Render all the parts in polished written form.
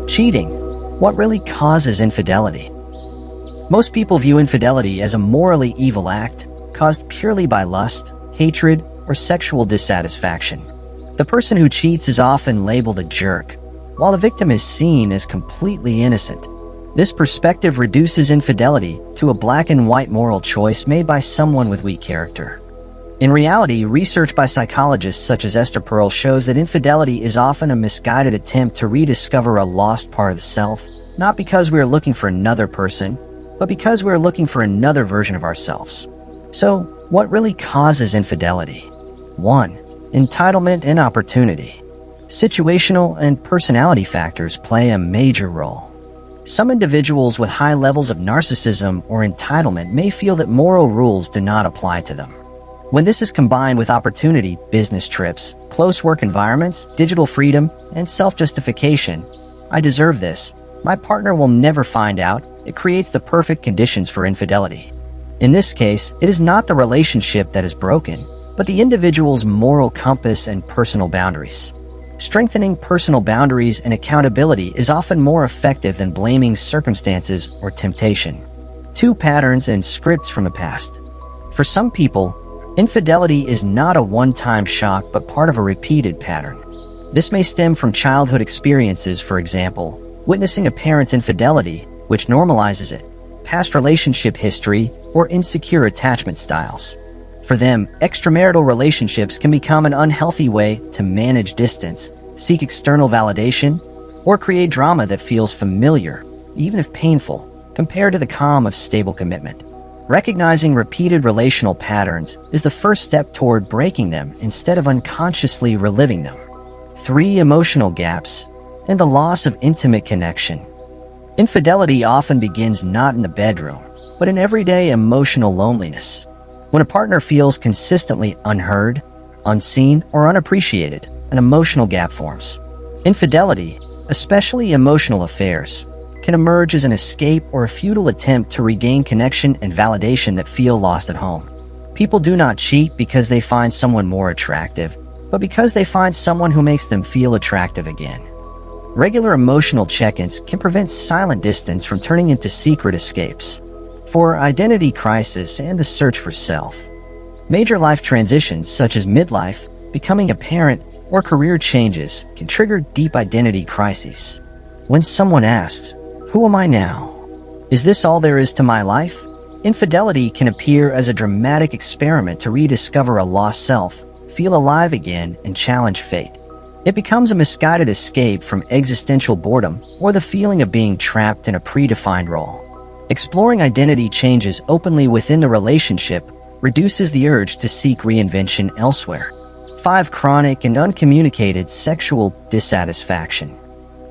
Cheating. What really causes infidelity? Most people view infidelity as a morally evil act caused purely by lust, hatred, or sexual dissatisfaction. The person who cheats is often labeled a jerk, while the victim is seen as completely innocent. This perspective reduces infidelity to a black and white moral choice made by someone with weak character. In reality, research by psychologists such as Esther Perel shows that infidelity is often a misguided attempt to rediscover a lost part of the self, not because we are looking for another person, but because we are looking for another version of ourselves. So, what really causes infidelity? 1. Entitlement and opportunity. Situational and personality factors play a major role. Some individuals with high levels of narcissism or entitlement may feel that moral rules do not apply to them. When this is combined with opportunity, business trips, close work environments, digital freedom, and self-justification, I deserve this, my partner will never find out, it creates the perfect conditions for infidelity. In this case, it is not the relationship that is broken, but the individual's moral compass and personal boundaries. Strengthening personal boundaries and accountability is often more effective than blaming circumstances or temptation. 2 patterns and scripts from the past. For some people, infidelity is not a one-time shock but part of a repeated pattern. This may stem from childhood experiences, for example, witnessing a parent's infidelity, which normalizes it, past relationship history, or insecure attachment styles. For them, extramarital relationships can become an unhealthy way to manage distance, seek external validation, or create drama that feels familiar, even if painful, compared to the calm of stable commitment. Recognizing repeated relational patterns is the first step toward breaking them instead of unconsciously reliving them. 3. Emotional gaps and the loss of intimate connection. Infidelity often begins not in the bedroom, but in everyday emotional loneliness. When a partner feels consistently unheard, unseen, or unappreciated, an emotional gap forms. Infidelity, especially emotional affairs, can emerge as an escape or a futile attempt to regain connection and validation that feel lost at home. People do not cheat because they find someone more attractive, but because they find someone who makes them feel attractive again. Regular emotional check-ins can prevent silent distance from turning into secret escapes. For identity crisis and the search for self. Major life transitions such as midlife, becoming a parent, or career changes can trigger deep identity crises. When someone asks, "Who am I now? Is this all there is to my life?" Infidelity can appear as a dramatic experiment to rediscover a lost self, feel alive again, and challenge fate. It becomes a misguided escape from existential boredom or the feeling of being trapped in a predefined role. Exploring identity changes openly within the relationship reduces the urge to seek reinvention elsewhere. 5. Chronic and uncommunicated sexual dissatisfaction.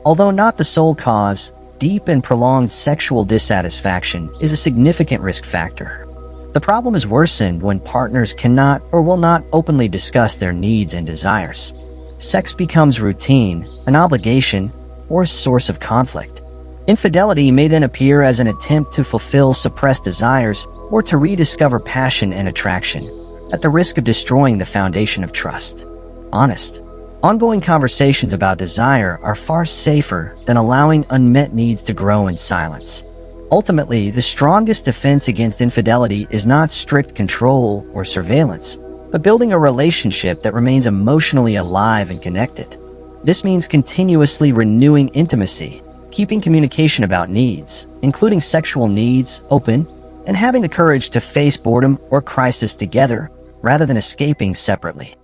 Although not the sole cause, deep and prolonged sexual dissatisfaction is a significant risk factor. The problem is worsened when partners cannot or will not openly discuss their needs and desires. Sex becomes routine, an obligation, or a source of conflict. Infidelity may then appear as an attempt to fulfill suppressed desires or to rediscover passion and attraction, at the risk of destroying the foundation of trust. Honest, ongoing conversations about desire are far safer than allowing unmet needs to grow in silence. Ultimately, the strongest defense against infidelity is not strict control or surveillance, but building a relationship that remains emotionally alive and connected. This means continuously renewing intimacy, keeping communication about needs, including sexual needs, open, and having the courage to face boredom or crisis together rather than escaping separately.